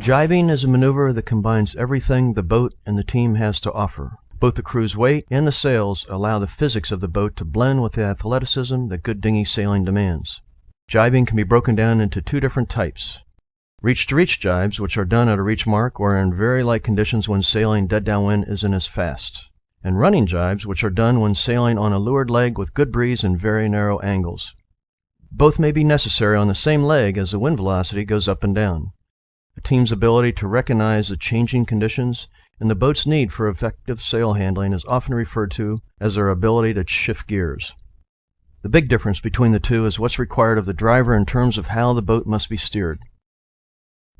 Gybing is a maneuver that combines everything the boat and the team has to offer. Both the crew's weight and the sails allow the physics of the boat to blend with the athleticism that good dinghy sailing demands. Gybing can be broken down into two different types. Reach-to-reach jibes, which are done at a reach mark or in very light conditions when sailing dead downwind isn't as fast. And running jibes, which are done when sailing on a leeward leg with good breeze and very narrow angles. Both may be necessary on the same leg as the wind velocity goes up and down. A team's ability to recognize the changing conditions and the boat's need for effective sail handling is often referred to as their ability to shift gears. The big difference between the two is what's required of the driver in terms of how the boat must be steered.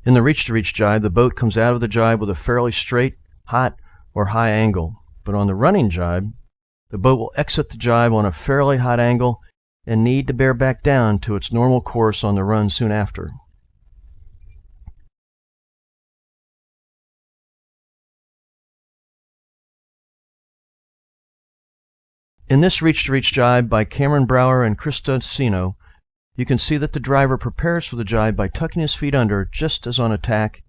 In the reach-to-reach jibe, the boat comes out of the jibe with a fairly straight, hot, or high angle. But on the running jibe, the boat will exit the jibe on a fairly hot angle and need to bear back down to its normal course on the run soon after. In this reach-to-reach jibe by Cameron Brower and Krista Sino, you can see that the driver prepares for the jibe by tucking his feet under just as on a tack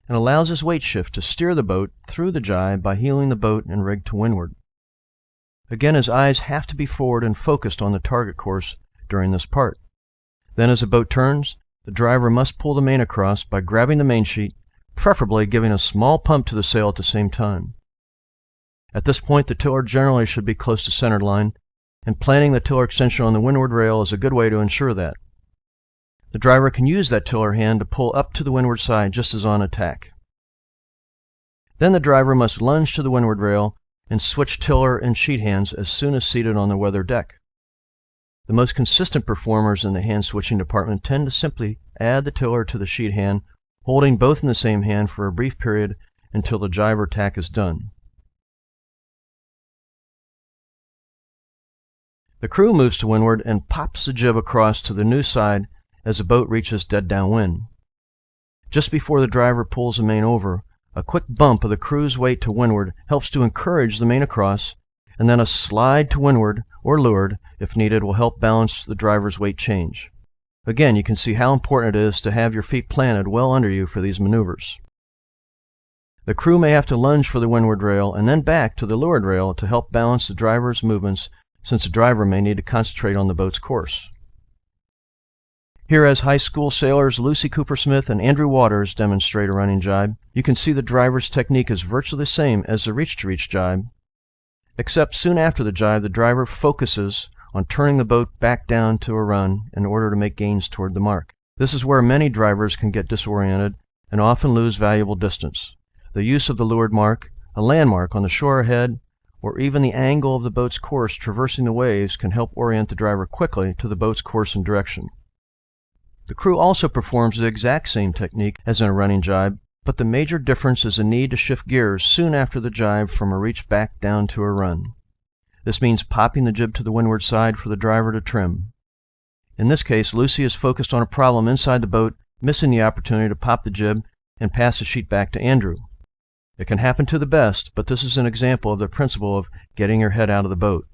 and allows his weight shift to steer the boat through the jibe by heeling the boat and rig to windward. Again, his eyes have to be forward and focused on the target course during this part. Then as the boat turns, the driver must pull the main across by grabbing the main sheet, preferably giving a small pump to the sail at the same time. At this point, the tiller generally should be close to center line, and planting the tiller extension on the windward rail is a good way to ensure that. The driver can use that tiller hand to pull up to the windward side just as on a tack. Then the driver must lunge to the windward rail and switch tiller and sheet hands as soon as seated on the weather deck. The most consistent performers in the hand switching department tend to simply add the tiller to the sheet hand, holding both in the same hand for a brief period until the jibe or tack is done. The crew moves to windward and pops the jib across to the new side as the boat reaches dead downwind. Just before the driver pulls the main over, a quick bump of the crew's weight to windward helps to encourage the main across, and then a slide to windward or leeward, if needed, will help balance the driver's weight change. Again, you can see how important it is to have your feet planted well under you for these maneuvers. The crew may have to lunge for the windward rail and then back to the leeward rail to help balance the driver's movements, since the driver may need to concentrate on the boat's course. Here, as high school sailors Lucy Cooper-Smith and Andrew Waters demonstrate a running jibe, you can see the driver's technique is virtually the same as the reach-to-reach jibe, except soon after the jibe, the driver focuses on turning the boat back down to a run in order to make gains toward the mark. This is where many drivers can get disoriented and often lose valuable distance. The use of the leeward mark, a landmark on the shore ahead, or even the angle of the boat's course traversing the waves can help orient the driver quickly to the boat's course and direction. The crew also performs the exact same technique as in a running jibe, but the major difference is the need to shift gears soon after the jibe from a reach back down to a run. This means popping the jib to the windward side for the driver to trim. In this case, Lucy is focused on a problem inside the boat, missing the opportunity to pop the jib and pass the sheet back to Andrew. It can happen to the best, but this is an example of the principle of getting your head out of the boat.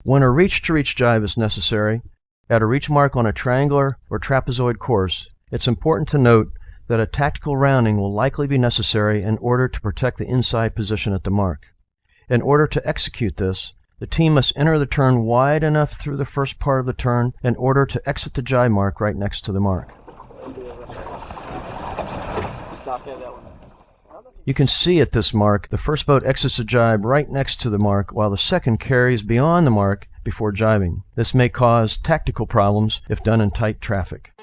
When a reach-to-reach jibe is necessary, at a reach mark on a triangular or trapezoid course, it's important to note that a tactical rounding will likely be necessary in order to protect the inside position at the mark. In order to execute this, the team must enter the turn wide enough through the first part of the turn in order to exit the jibe mark right next to the mark. You can see at this mark, the first boat exits the jibe right next to the mark, while the second carries beyond the mark before jibing. This may cause tactical problems if done in tight traffic.